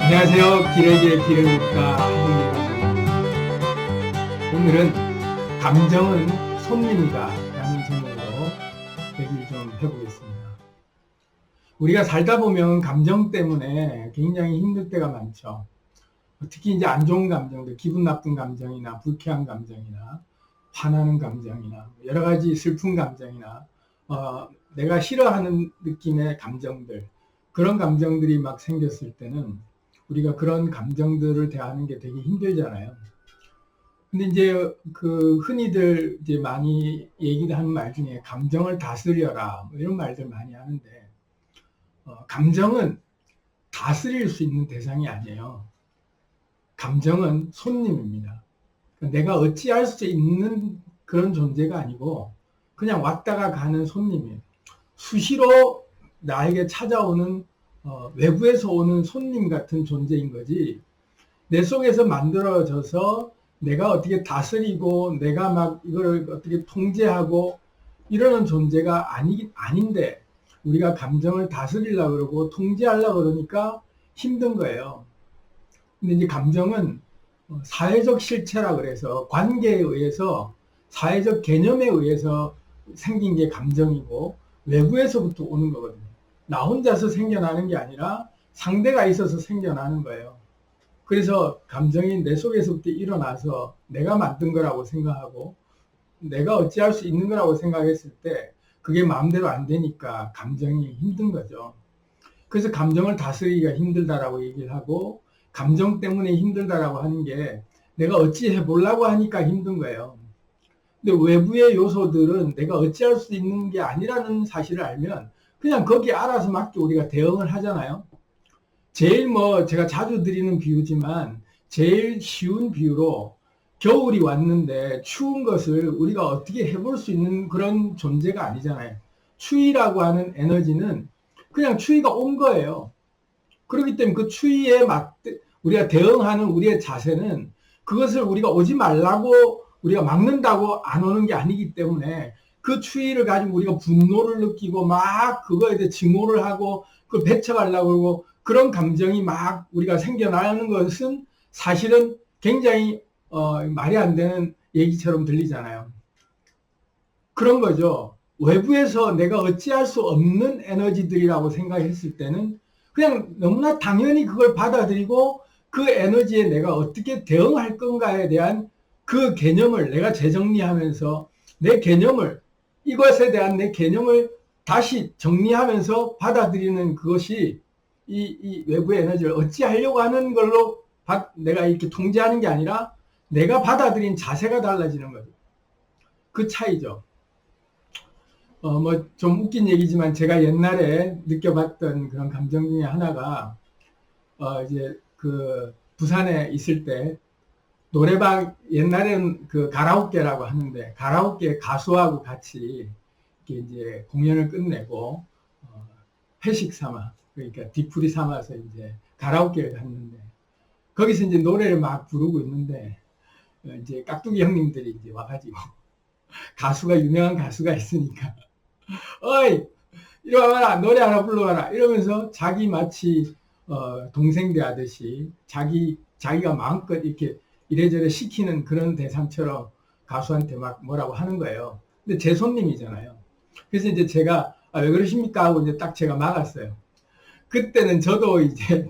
안녕하세요. 길에게 길을 묻다 하동기입니다. 오늘은 감정은 손님이다 라는 제목으로 얘기를 좀 해보겠습니다. 우리가 살다 보면 감정 때문에 굉장히 힘들 때가 많죠. 특히 이제 안 좋은 감정들, 기분 나쁜 감정이나 불쾌한 감정이나 화나는 감정이나 여러 가지 슬픈 감정이나 내가 싫어하는 느낌의 감정들, 그런 감정들이 막 생겼을 때는 우리가 그런 감정들을 대하는 게 되게 힘들잖아요. 근데 이제 그 흔히들 이제 많이 얘기하는 말 중에 감정을 다스려라 뭐 이런 말들 많이 하는데 감정은 다스릴 수 있는 대상이 아니에요. 감정은 손님입니다. 내가 어찌할 수 있는 그런 존재가 아니고 그냥 왔다가 가는 손님이에요. 수시로 나에게 찾아오는 외부에서 오는 손님 같은 존재인 거지, 내 속에서 만들어져서 내가 어떻게 다스리고 내가 막 이걸 어떻게 통제하고 이러는 존재가 아닌데 우리가 감정을 다스리려고 그러고 통제하려고 그러니까 힘든 거예요. 근데 이제 감정은 사회적 실체라 그래서 관계에 의해서 사회적 개념에 의해서 생긴 게 감정이고 외부에서부터 오는 거거든요. 나 혼자서 생겨나는 게 아니라 상대가 있어서 생겨나는 거예요. 그래서 감정이 내 속에서부터 일어나서 내가 만든 거라고 생각하고 내가 어찌할 수 있는 거라고 생각했을 때 그게 마음대로 안 되니까 감정이 힘든 거죠. 그래서 감정을 다스리기가 힘들다라고 얘기를 하고, 감정 때문에 힘들다라고 하는 게 내가 어찌 해보려고 하니까 힘든 거예요. 근데 외부의 요소들은 내가 어찌할 수 있는 게 아니라는 사실을 알면 그냥 거기에 알아서 맞게 우리가 대응을 하잖아요. 제일 제가 자주 드리는 비유지만 제일 쉬운 비유로, 겨울이 왔는데 추운 것을 우리가 어떻게 해볼 수 있는 그런 존재가 아니잖아요. 추위라고 하는 에너지는 그냥 추위가 온 거예요. 그렇기 때문에 그 추위에 우리가 대응하는 우리의 자세는 그것을 우리가 오지 말라고 우리가 막는다고 안 오는 게 아니기 때문에 그 추위를 가지고 우리가 분노를 느끼고 막 그거에 대해 증오를 하고 그걸 배척하려고 그러고 그런 감정이 막 우리가 생겨나는 것은 사실은 굉장히 말이 안 되는 얘기처럼 들리잖아요. 그런 거죠. 외부에서 내가 어찌할 수 없는 에너지들이라고 생각했을 때는 그냥 너무나 당연히 그걸 받아들이고 그 에너지에 내가 어떻게 대응할 건가에 대한 그 개념을 내가 재정리하면서 내 개념을, 이것에 대한 내 개념을 다시 정리하면서 받아들이는 그것이 이 외부의 에너지를 어찌하려고 하는 걸로 내가 이렇게 통제하는 게 아니라 내가 받아들인 자세가 달라지는 거죠. 그 차이죠. 좀 웃긴 얘기지만 제가 옛날에 느껴봤던 그런 감정 중에 하나가, 이제 그 부산에 있을 때 노래방, 옛날에는 그 가라오케라고 하는데 가라오케 가수하고 같이 이렇게 이제 공연을 끝내고 회식 삼아, 그러니까 뒤풀이 삼아서 이제 가라오케를 갔는데 거기서 이제 노래를 막 부르고 있는데 이제 깍두기 형님들이 이제 와가지고 가수가, 유명한 가수가 있으니까 어이 이리 와봐라, 노래 하나 불러봐라 이러면서 자기 마치 동생 대하듯이 자기가 마음껏 이렇게 이래저래 시키는 그런 대상처럼 가수한테 막 뭐라고 하는 거예요. 근데 제 손님이잖아요. 그래서 이제 제가 왜 그러십니까 하고 이제 딱 제가 막았어요. 그때는 저도 이제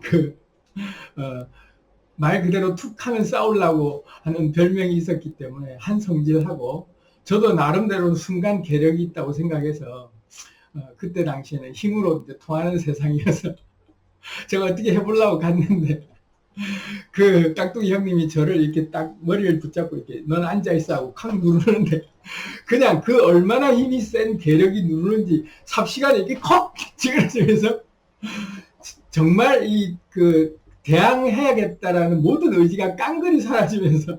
말 그대로 툭 하면 싸우려고 하는 별명이 있었기 때문에 한성질하고, 저도 나름대로 순간 계력이 있다고 생각해서 그때 당시에는 힘으로 이제 통하는 세상이어서 제가 어떻게 해보려고 갔는데 그 깍두기 형님이 저를 이렇게 딱 머리를 붙잡고 이렇게 넌 앉아있어 하고 콱 누르는데 그냥 그 얼마나 힘이 센 계력이 누르는지 삽시간에 이렇게 콕 찌그러지면서 정말 대항해야겠다라는 모든 의지가 깡그리 사라지면서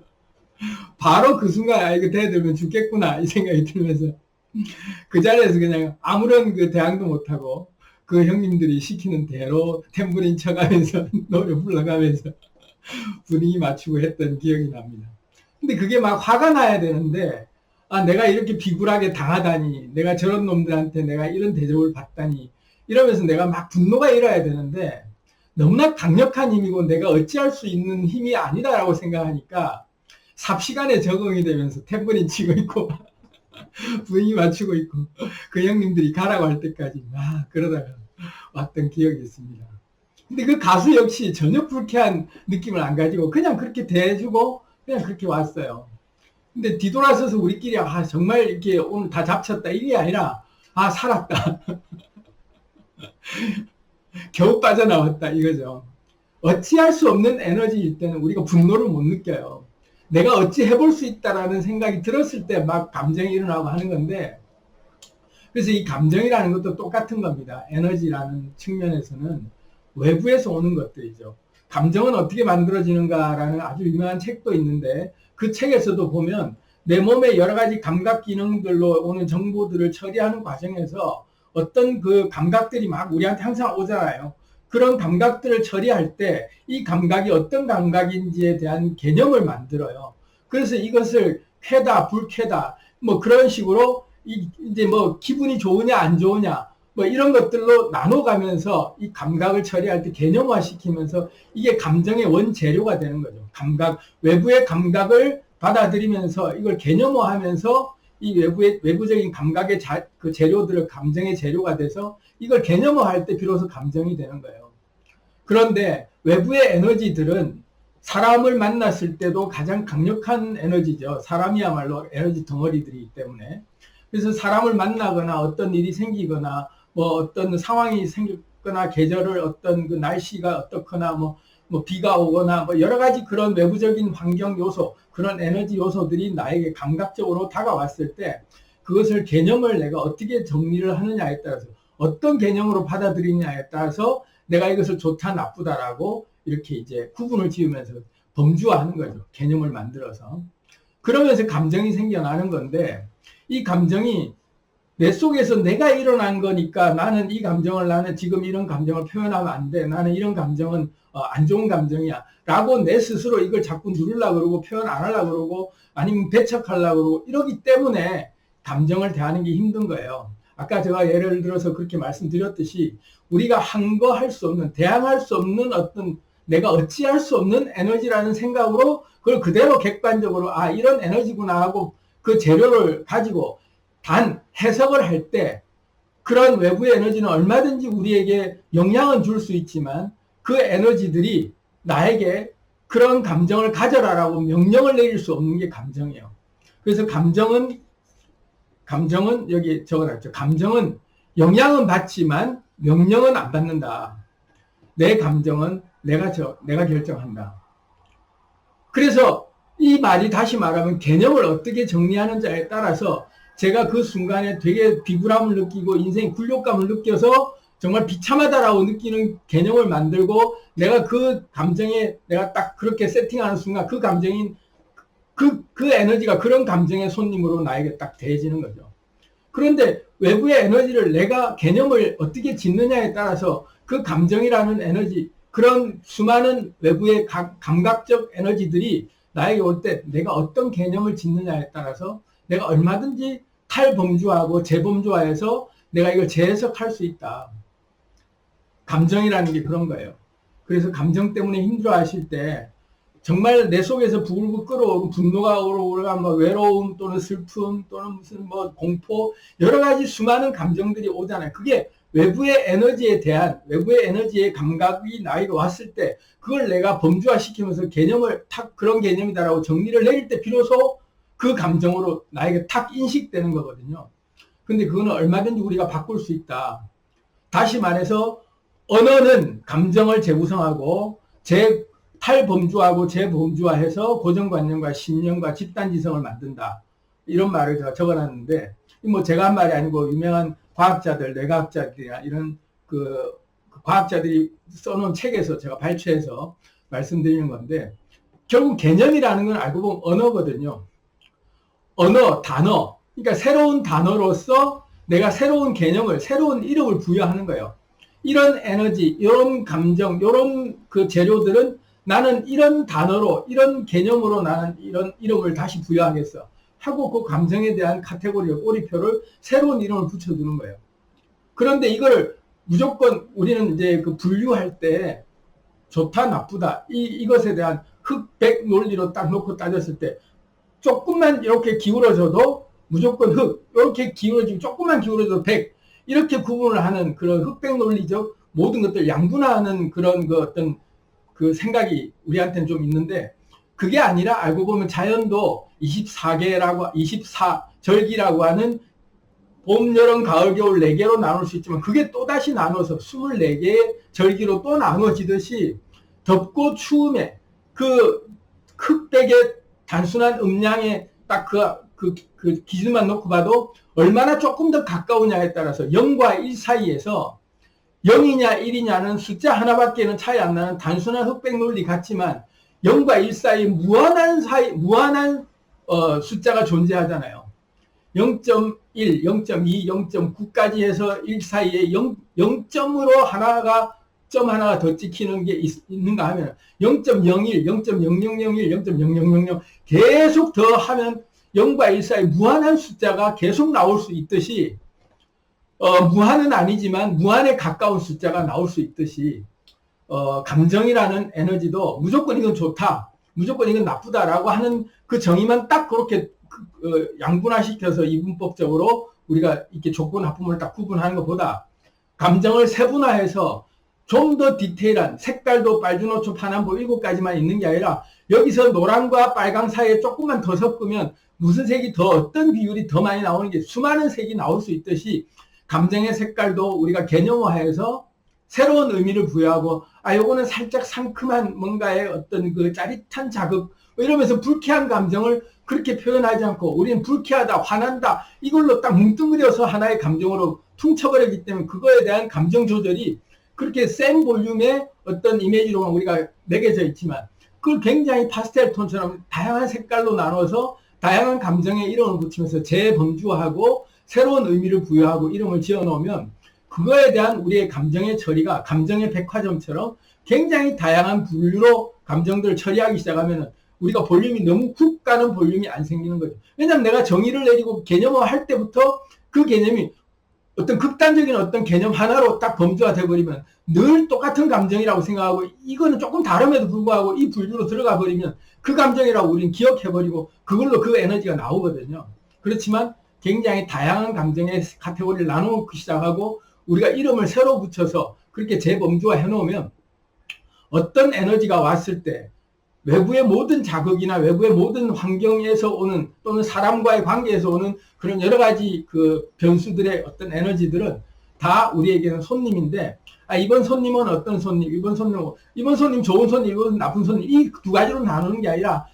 바로 그 순간 이거 대들면 죽겠구나 이 생각이 들면서 그 자리에서 그냥 아무런 대항도 못하고 그 형님들이 시키는 대로 탬브린 쳐가면서 노래 불러가면서 분위기 맞추고 했던 기억이 납니다. 근데 그게 막 화가 나야 되는데, 내가 이렇게 비굴하게 당하다니, 내가 저런 놈들한테 내가 이런 대접을 받다니 이러면서 내가 막 분노가 일어야 되는데 너무나 강력한 힘이고 내가 어찌할 수 있는 힘이 아니다라고 생각하니까 삽시간에 적응이 되면서 탬버린 치고 있고 분위기 맞추고 있고 그 형님들이 가라고 할 때까지 막 그러다가 왔던 기억이 있습니다. 근데 그 가수 역시 전혀 불쾌한 느낌을 안 가지고 그냥 그렇게 대해주고 그냥 그렇게 왔어요. 근데 뒤돌아서서 우리끼리 정말 이렇게 오늘 다 잡쳤다 이게 아니라 살았다. 겨우 빠져나왔다 이거죠. 어찌할 수 없는 에너지일 때는 우리가 분노를 못 느껴요. 내가 어찌 해볼 수 있다라는 생각이 들었을 때 막 감정이 일어나고 하는 건데, 그래서 이 감정이라는 것도 똑같은 겁니다. 에너지라는 측면에서는 외부에서 오는 것들이죠. 감정은 어떻게 만들어지는가라는 아주 유명한 책도 있는데 그 책에서도 보면 내 몸의 여러 가지 감각 기능들로 오는 정보들을 처리하는 과정에서 어떤 그 감각들이 막 우리한테 항상 오잖아요. 그런 감각들을 처리할 때 이 감각이 어떤 감각인지에 대한 개념을 만들어요. 그래서 이것을 쾌다, 불쾌다, 뭐 그런 식으로 이제 뭐 기분이 좋으냐, 안 좋으냐, 뭐 이런 것들로 나눠가면서 이 감각을 처리할 때 개념화 시키면서 이게 감정의 원재료가 되는 거죠. 감각, 외부의 감각을 받아들이면서 이걸 개념화하면서 이 외부적인 감각의 그 재료들을 감정의 재료가 돼서 이걸 개념화할 때 비로소 감정이 되는 거예요. 그런데 외부의 에너지들은 사람을 만났을 때도 가장 강력한 에너지죠. 사람이야말로 에너지 덩어리들이기 때문에. 그래서 사람을 만나거나 어떤 일이 생기거나 뭐 어떤 상황이 생겼거나 계절을 어떤 그 날씨가 어떻거나 뭐 비가 오거나 뭐 여러 가지 그런 외부적인 환경 요소, 그런 에너지 요소들이 나에게 감각적으로 다가왔을 때 그것을 개념을 내가 어떻게 정리를 하느냐에 따라서 어떤 개념으로 받아들이냐에 따라서 내가 이것을 좋다 나쁘다라고 이렇게 이제 구분을 지으면서 범주화하는 거죠. 개념을 만들어서. 그러면서 감정이 생겨나는 건데 이 감정이 내 속에서 내가 일어난 거니까 나는 이 감정을 나는 지금 이런 감정을 표현하면 안 돼. 나는 이런 감정은 안 좋은 감정이야. 라고 내 스스로 이걸 자꾸 누르려고 그러고 표현 안 하려고 그러고 아니면 배척하려고 그러고 이러기 때문에 감정을 대하는 게 힘든 거예요. 아까 제가 예를 들어서 그렇게 말씀드렸듯이 우리가 한 거 할 수 없는, 대항할 수 없는 어떤 내가 어찌할 수 없는 에너지라는 생각으로 그걸 그대로 객관적으로 이런 에너지구나 하고 그 재료를 가지고 단 해석을 할 때 그런 외부의 에너지는 얼마든지 우리에게 영향은 줄 수 있지만 그 에너지들이 나에게 그런 감정을 가져라라고 명령을 내릴 수 없는 게 감정이에요. 그래서 감정은 여기 적어놨죠. 감정은 영향은 받지만 명령은 안 받는다. 내 감정은 내가 결정한다. 그래서 이 말이 다시 말하면 개념을 어떻게 정리하는지에 따라서 제가 그 순간에 되게 비굴함을 느끼고 인생 굴욕감을 느껴서 정말 비참하다라고 느끼는 개념을 만들고 내가 그 감정에 내가 딱 그렇게 세팅하는 순간 그 감정인 그 에너지가 그런 감정의 손님으로 나에게 딱 대해지는 거죠. 그런데 외부의 에너지를 내가 개념을 어떻게 짓느냐에 따라서 그 감정이라는 에너지, 그런 수많은 외부의 감각적 에너지들이 나에게 올 때 내가 어떤 개념을 짓느냐에 따라서 내가 얼마든지 탈범주화하고 재범주화해서 내가 이걸 재해석할 수 있다. 감정이라는 게 그런 거예요. 그래서 감정 때문에 힘들어하실 때 정말 내 속에서 부글부글 끓어오른 분노가 오르고 뭐 외로움 또는 슬픔 또는 무슨 뭐 공포 여러 가지 수많은 감정들이 오잖아요. 그게 외부의 에너지의 감각이 나에게 왔을 때 그걸 내가 범주화시키면서 개념을 탁 그런 개념이다라고 정리를 내릴 때 비로소 그 감정으로 나에게 탁 인식되는 거거든요. 근데 그거는 얼마든지 우리가 바꿀 수 있다. 다시 말해서 언어는 감정을 재구성하고 탈범주하고 재범주화해서 고정관념과 신념과 집단지성을 만든다. 이런 말을 제가 적어놨는데 뭐 제가 한 말이 아니고 유명한 과학자들, 뇌과학자들이나 이런 그 과학자들이 써놓은 책에서 제가 발췌해서 말씀드리는 건데 결국 개념이라는 건 알고 보면 언어거든요. 언어, 단어. 그러니까 새로운 단어로서 내가 새로운 개념을, 새로운 이름을 부여하는 거예요. 이런 에너지, 이런 감정, 이런 그 재료들은 나는 이런 단어로, 이런 개념으로 나는 이런 이름을 다시 부여하겠어. 하고 그 감정에 대한 카테고리와 꼬리표를 새로운 이름을 붙여주는 거예요. 그런데 이걸 무조건 우리는 이제 그 분류할 때 좋다 나쁘다 이것에 대한 흑백 논리로 딱 놓고 따졌을 때 조금만 이렇게 기울어져도 무조건 흑, 이렇게 기울어지고 조금만 기울어져도 백, 이렇게 구분을 하는 그런 흑백 논리적 모든 것들 양분화하는 그런 그 어떤 그 생각이 우리한테는 좀 있는데, 그게 아니라 알고 보면 자연도 24계라고 24절기라고 하는 봄, 여름, 가을, 겨울 4개로 나눌 수 있지만, 그게 또다시 나눠서 24개의 절기로 또 나눠지듯이 덥고 추움에 그 흑백의 단순한 음량에 딱 그 기준만 놓고 봐도 얼마나 조금 더 가까우냐에 따라서 0과 1 사이에서 0이냐 1이냐는 숫자 하나밖에는 차이 안 나는 단순한 흑백 논리 같지만 0과 1 사이 무한한 숫자가 존재하잖아요. 0.1, 0.2, 0.9까지 해서 1 사이에 0점으로 점 하나가 더 찍히는 게 있는가 하면 0.01, 0.0001, 0.0000 계속 더 하면 0과 1 사이 무한한 숫자가 계속 나올 수 있듯이, 무한은 아니지만 무한에 가까운 숫자가 나올 수 있듯이, 감정이라는 에너지도 무조건 이건 좋다, 무조건 이건 나쁘다라고 하는 그 정의만 딱 그렇게 양분화시켜서 이분법적으로 우리가 이렇게 좋고 나쁨을 딱 구분하는 것보다 감정을 세분화해서 좀 더 디테일한 색깔도 빨주노초 파남보 7가지만 있는 게 아니라 여기서 노란과 빨강 사이에 조금만 더 섞으면 무슨 색이 더 어떤 비율이 더 많이 나오는 게 수많은 색이 나올 수 있듯이 감정의 색깔도 우리가 개념화해서 새로운 의미를 부여하고, 요거는 살짝 상큼한 뭔가의 어떤 그 짜릿한 자극 이러면서 불쾌한 감정을 그렇게 표현하지 않고 우리는 불쾌하다, 화난다 이걸로 딱 뭉뚱그려서 하나의 감정으로 퉁쳐버리기 때문에 그거에 대한 감정 조절이 그렇게 센 볼륨의 어떤 이미지로만 우리가 매겨져 있지만 그걸 굉장히 파스텔 톤처럼 다양한 색깔로 나눠서 다양한 감정에 이름을 붙이면서 재범주화하고 새로운 의미를 부여하고 이름을 지어놓으면 그거에 대한 우리의 감정의 처리가 감정의 백화점처럼 굉장히 다양한 분류로 감정들을 처리하기 시작하면 우리가 볼륨이 너무 훅 가는 볼륨이 안 생기는 거죠. 왜냐하면 내가 정의를 내리고 개념화 할 때부터 그 개념이 어떤 극단적인 어떤 개념 하나로 딱 범주화 돼버리면 늘 똑같은 감정이라고 생각하고 이거는 조금 다름에도 불구하고 이 분류로 들어가 버리면 그 감정이라고 우리는 기억해버리고 그걸로 그 에너지가 나오거든요. 그렇지만 굉장히 다양한 감정의 카테고리를 나누기 시작하고 우리가 이름을 새로 붙여서 그렇게 재범주화 해놓으면 어떤 에너지가 왔을 때 외부의 모든 자극이나 외부의 모든 환경에서 오는 또는 사람과의 관계에서 오는 그런 여러 가지 그 변수들의 어떤 에너지들은 다 우리에게는 손님인데, 이번 손님은 어떤 손님, 이번 손님 좋은 손님, 이번 나쁜 손님, 이 두 가지로 나누는 게 아니라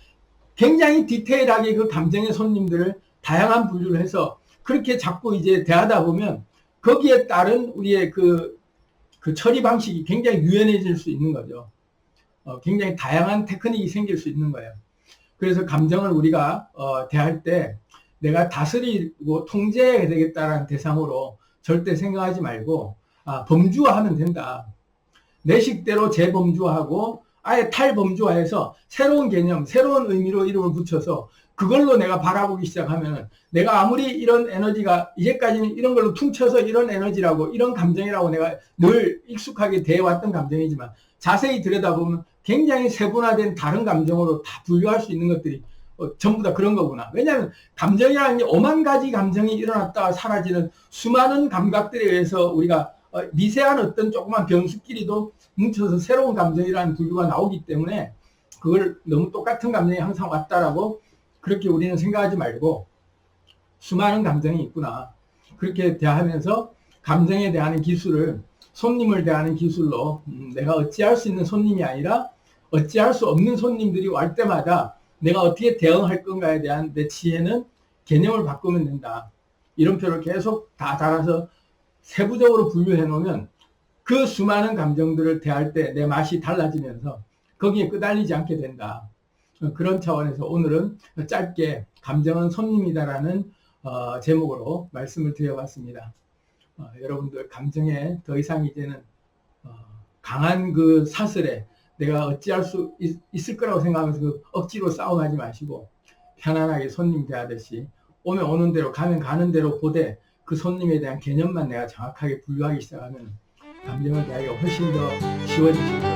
굉장히 디테일하게 그 감정의 손님들을 다양한 분류를 해서 그렇게 자꾸 이제 대하다 보면 거기에 따른 우리의 그 처리 방식이 굉장히 유연해질 수 있는 거죠. 굉장히 다양한 테크닉이 생길 수 있는 거예요. 그래서 감정을 우리가 대할 때 내가 다스리고 통제해야 되겠다라는 대상으로 절대 생각하지 말고 범주화하면 된다. 내 식대로 재범주화하고 아예 탈범주화해서 새로운 개념, 새로운 의미로 이름을 붙여서 그걸로 내가 바라보기 시작하면 내가 아무리 이런 에너지가 이제까지는 이런 걸로 퉁쳐서 이런 에너지라고 이런 감정이라고 내가 늘 익숙하게 대해왔던 감정이지만 자세히 들여다보면 굉장히 세분화된 다른 감정으로 다 분류할 수 있는 것들이 전부 다 그런 거구나. 왜냐하면 감정이라는 게 5만 가지 감정이 일어났다가 사라지는 수많은 감각들에 의해서 우리가 미세한 어떤 조그만 변수끼리도 뭉쳐서 새로운 감정이라는 분류가 나오기 때문에 그걸 너무 똑같은 감정이 항상 왔다라고 그렇게 우리는 생각하지 말고 수많은 감정이 있구나. 그렇게 대하면서 감정에 대한 기술을 손님을 대하는 기술로 내가 어찌할 수 있는 손님이 아니라 어찌할 수 없는 손님들이 올 때마다 내가 어떻게 대응할 건가에 대한 내 지혜는 개념을 바꾸면 된다. 이름표를 계속 다 달아서 세부적으로 분류해 놓으면 그 수많은 감정들을 대할 때 내 맛이 달라지면서 거기에 끄달리지 않게 된다. 그런 차원에서 오늘은 짧게 감정은 손님이다라는 제목으로 말씀을 드려봤습니다. 여러분들 감정에 더 이상 이제는 강한 그 사슬에 내가 어찌할 수 있을 거라고 생각하면서 그 억지로 싸움하지 마시고 편안하게 손님 대하듯이 오면 오는 대로 가면 가는 대로 보되 그 손님에 대한 개념만 내가 정확하게 분류하기 시작하면 감정을 대하기가 훨씬 더 쉬워지실 거예요.